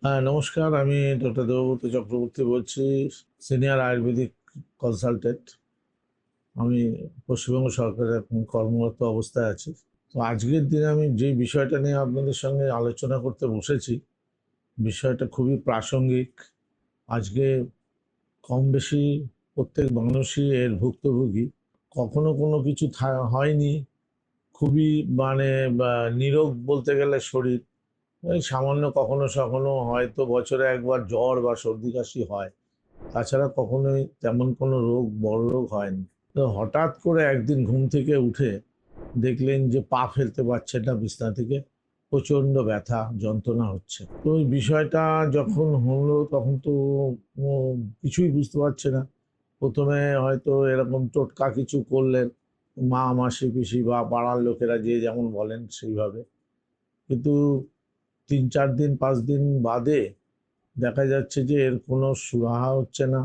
নমস্কার, আমি ডক্টর দেবব্রত চক্রবর্তী বলছি, সিনিয়র আয়ুর্বেদিক কনসালটেন্ট। আমি পশ্চিমবঙ্গ সরকারের এখন কর্মরত অবস্থায় আছি। তো আজকের দিনে আমি যে বিষয়টা নিয়ে আপনাদের সঙ্গে আলোচনা করতে বসেছি, বিষয়টা খুবই প্রাসঙ্গিক। আজকে কম বেশি প্রত্যেক মানুষই এর ভুক্তভোগী। কখনো কোনো কিছু হয়নি, খুবই মানে নিরোগ বলতে গেলে শরীর, এই সামান্য কখনো সখনো হয়তো বছরে একবার জ্বর বা সর্দি কাশি হয়, তাছাড়া কখনোই তেমন কোনো রোগ, বড় রোগ হয়নি। তো হঠাৎ করে একদিন ঘুম থেকে উঠে দেখলেন যে পা ফেলতে পারছেন না বিছানা থেকে, প্রচণ্ড ব্যথা যন্ত্রণা হচ্ছে। তো ওই বিষয়টা যখন হলো তখন তো কিছুই বুঝতে পারছে না। প্রথমে হয়তো এরকম টোটকা কিছু করলেন, মা, মাসি, পিসি বা পাড়ার লোকেরা যে যেমন বলেন সেইভাবে। কিন্তু ৩-৪ দিন ৫ দিন বাদে দেখা যাচ্ছে যে এর কোনো সুরাহা হচ্ছে না,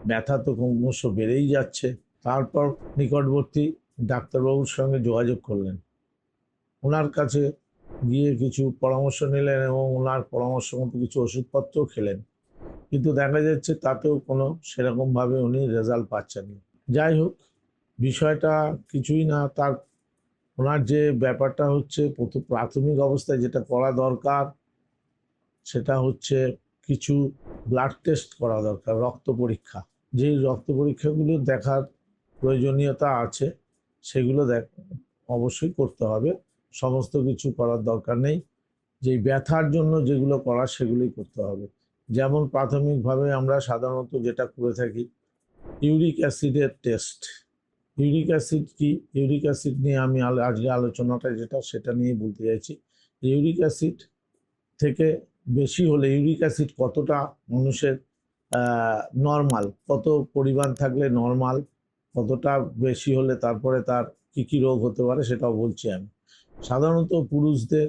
ব্যথা তো ক্রমশ বেড়েই যাচ্ছে। তারপর নিকটবর্তী ডাক্তারবাবুর সঙ্গে যোগাযোগ করলেন, ওনার কাছে গিয়ে কিছু পরামর্শ নিলেন এবং ওনার পরামর্শ মতো কিছু ওষুধপত্রও খেলেন, কিন্তু দেখা যাচ্ছে তাতেও কোনো সেরকমভাবে উনি রেজাল্ট পাচ্ছেন না। যাই হোক, বিষয়টা কিছুই না। তার ওনার যে ব্যাপারটা হচ্ছে, প্রাথমিক অবস্থায় যেটা করা দরকার সেটা হচ্ছে কিছু ব্লাড টেস্ট করা দরকার, রক্ত পরীক্ষা। যেই রক্ত পরীক্ষাগুলো দেখার প্রয়োজনীয়তা আছে সেগুলো অবশ্যই করতে হবে। সমস্ত কিছু করার দরকার নেই, যেই ব্যথার জন্য যেগুলো করার সেগুলোই করতে হবে। যেমন প্রাথমিকভাবে আমরা সাধারণত যেটা করে থাকি, ইউরিক অ্যাসিডের টেস্ট। ইউরিক অ্যাসিড কি, ইউরিক অ্যাসিড নিয়ে আমি আজকে আলোচনাটা যেটা সেটা নিয়ে বলতে চাইছি। ইউরিক অ্যাসিড থেকে বেশি হলে, ইউরিক অ্যাসিড কতটা মানুষের নর্মাল, কত পরিমাণ থাকলে নর্মাল, কতটা বেশি হলে তারপরে তার কি কি রোগ হতে পারে সেটাও বলছি আমি। সাধারণত পুরুষদের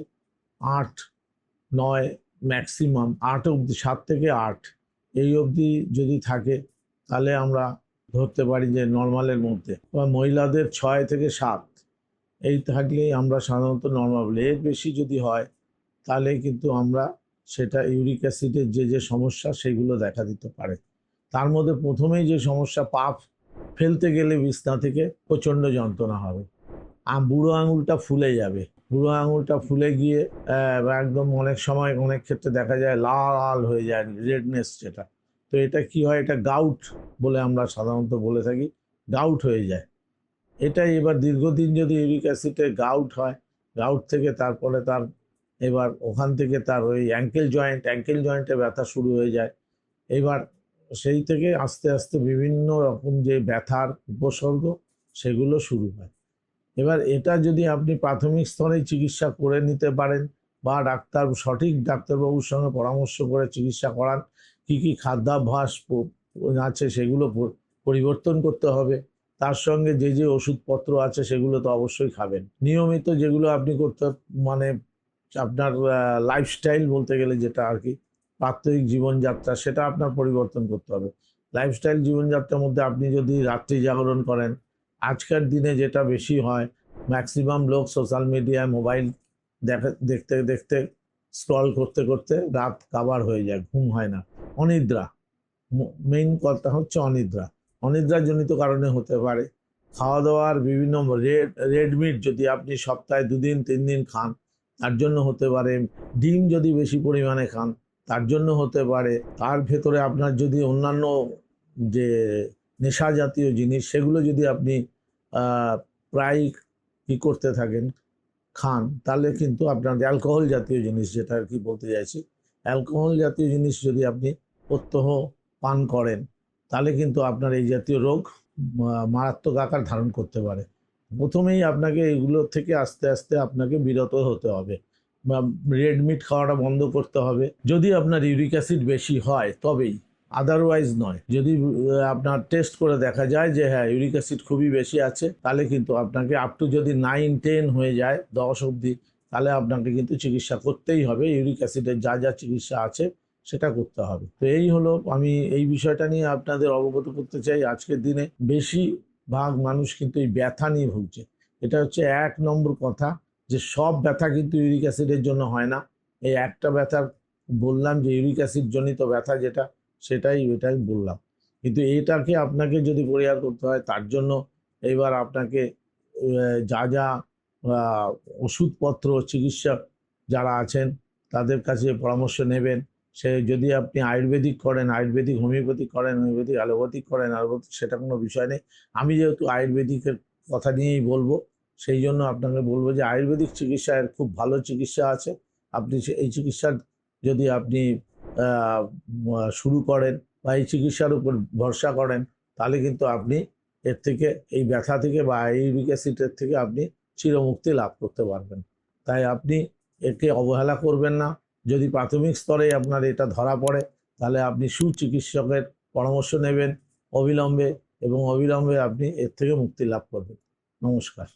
8-9, ম্যাক্সিমাম 8 অবধি, 7 থেকে 8 এই অবধি যদি থাকে তাহলে আমরা ধরতে পারি যে নর্মালের মধ্যে, বা মহিলাদের 6 থেকে 7 এই থাকলেই আমরা সাধারণত নর্মাল বলি। এর বেশি যদি হয় তাহলে কিন্তু আমরা সেটা ইউরিক অ্যাসিডের যে সমস্যা সেগুলো দেখা দিতে পারে। তার মধ্যে প্রথমেই যে সমস্যা, পা ফেলতে গেলে বিছনা থেকে প্রচণ্ড যন্ত্রণা হবে, বুড়ো আঙুলটা ফুলে যাবে, বুড়ো আঙুলটা ফুলে গিয়ে একদম অনেক সময় অনেক ক্ষেত্রে দেখা যায় লাল হয়ে যায়, রেডনেস যেটা। তো এটা কি হয়, এটা গাউট বলে আমরা সাধারণত বলে থাকি, গাউট হয়ে যায় এটাই। এবার দীর্ঘদিন যদি ইউরিক অ্যাসিডে গাউট হয়, গাউট থেকে তারপরে তার এবার ওখান থেকে তার ওই অ্যাঙ্কেল জয়েন্টে ব্যথা শুরু হয়ে যায়। এবার সেই থেকে আস্তে আস্তে বিভিন্ন রকম যে ব্যথার উপসর্গ সেগুলো শুরু হয়। এবার এটা যদি আপনি প্রাথমিক স্তরে চিকিৎসা করে নিতে পারেন, বা সঠিক ডাক্তারবাবুর সঙ্গে পরামর্শ করে চিকিৎসা করান, কি কি খাদ্যাভ্যাস আছে সেগুলো পরিবর্তন করতে হবে, তার সঙ্গে যে ওষুধপত্র আছে সেগুলো তো অবশ্যই খাবেন নিয়মিত। যেগুলো আপনি করতে, মানে আপনার লাইফস্টাইল বলতে গেলে যেটা আর কি, প্রাত্যহিক জীবনযাত্রা, সেটা আপনার পরিবর্তন করতে হবে। লাইফস্টাইল জীবনযাত্রার মধ্যে আপনি যদি রাত্রি জাগরণ করেন, আজকের দিনে যেটা বেশি হয়, ম্যাক্সিমাম লোক সোশ্যাল মিডিয়ায় মোবাইল দেখতে দেখতে, স্ক্রল করতে করতে রাত কাবার হয়ে যায়, ঘুম হয় না, অনিদ্রা। মেইন কথা হচ্ছে অনিদ্রা। অনিদ্রাজনিত কারণে হতে পারে। খাওয়া দাওয়ার বিভিন্ন রেড মিট যদি আপনি সপ্তাহে 2 দিন 3 দিন খান, তার জন্য হতে পারে। ডিম যদি বেশি পরিমাণে খান, তার জন্য হতে পারে। তার ভেতরে আপনার যদি অন্যান্য যে নেশা জাতীয় জিনিস সেগুলো যদি আপনি প্রায় কি করতে থাকেন, খান, তাহলে কিন্তু আপনার অ্যালকোহল জাতীয় জিনিস, যেটা আর কি বলতে চাইছি, অ্যালকোহল জাতীয় জিনিস যদি আপনি প্রত্যহ পান করেন, তাহলে কিন্তু আপনার এই জাতীয় রোগ মারাত্মক আকার ধারণ করতে পারে। প্রথমেই আপনাকে এগুলোর থেকে আস্তে আস্তে আপনাকে বিরত হতে হবে, বা রেড মিট খাওয়াটা বন্ধ করতে হবে। যদি আপনার ইউরিক অ্যাসিড বেশি হয় তবেই, আদারওয়াইজ নয়। যদি আপনার টেস্ট করে দেখা যায় যে হ্যাঁ ইউরিক অ্যাসিড খুবই বেশি আছে, তাহলে কিন্তু আপনাকে আপ টু, যদি 9-10 হয়ে যায়, 10 অবধি, তাহলে আপনাকে কিন্তু চিকিৎসা করতেই হবে। ইউরিক অ্যাসিডের যা চিকিৎসা আছে সেটা করতে হবে। তো এই হলো, আমি এই বিষয়টা নিয়ে আপনাদের অবগত করতে চাই। আজকের দিনে বেশিরভাগ মানুষ কিন্তু এই ব্যথা নিয়ে ভুগছে। এটা হচ্ছে 1 নম্বর কথা, যে সব ব্যথা কিন্তু ইউরিক অ্যাসিডের জন্য হয় না। এই একটা ব্যথার বললাম যে ইউরিক অ্যাসিড জনিত ব্যথা যেটা, এটাই বললাম। কিন্তু এটাকে আপনাকে যদি পরিহার করতে হয়, তার জন্য এবার আপনাকে যা যা ওষুধপত্র, চিকিৎসক যারা আছেন তাদের কাছে পরামর্শ নেবেন। সে যদি আপনি আয়ুর্বেদিক করেন, আয়ুর্বেদিক, হোমিওপ্যাথিক করেন, হোমিওপ্যাথিক, অ্যালোপ্যাথিক করেন, অ্যালোপ্যাথিক, সেটা কোনো বিষয় নেই। আমি যেহেতু আয়ুর্বেদিকের কথা নিয়েই বলবো, সেই জন্য আপনাকে বলবো যে আয়ুর্বেদিক চিকিৎসার খুব ভালো চিকিৎসা আছে। আপনি এই চিকিৎসার যদি আপনি শুরু করেন বা এই চিকিৎসার উপর ভরসা করেন, তাহলে কিন্তু আপনি এর থেকে, এই ব্যথা থেকে বা ইউরিক অ্যাসিডের থেকে আপনি চিরমুক্তি লাভ করতে পারবেন। তাই আপনি একে অবহেলা করবেন না। যদি প্রাথমিক স্তরে আপনার এটা ধরা পড়ে, তাহলে আপনি সুচিকিৎসকের পরামর্শ নেবেন অবিলম্বে, এবং অবিলম্বে আপনি এর থেকে মুক্তি লাভ করবেন। নমস্কার।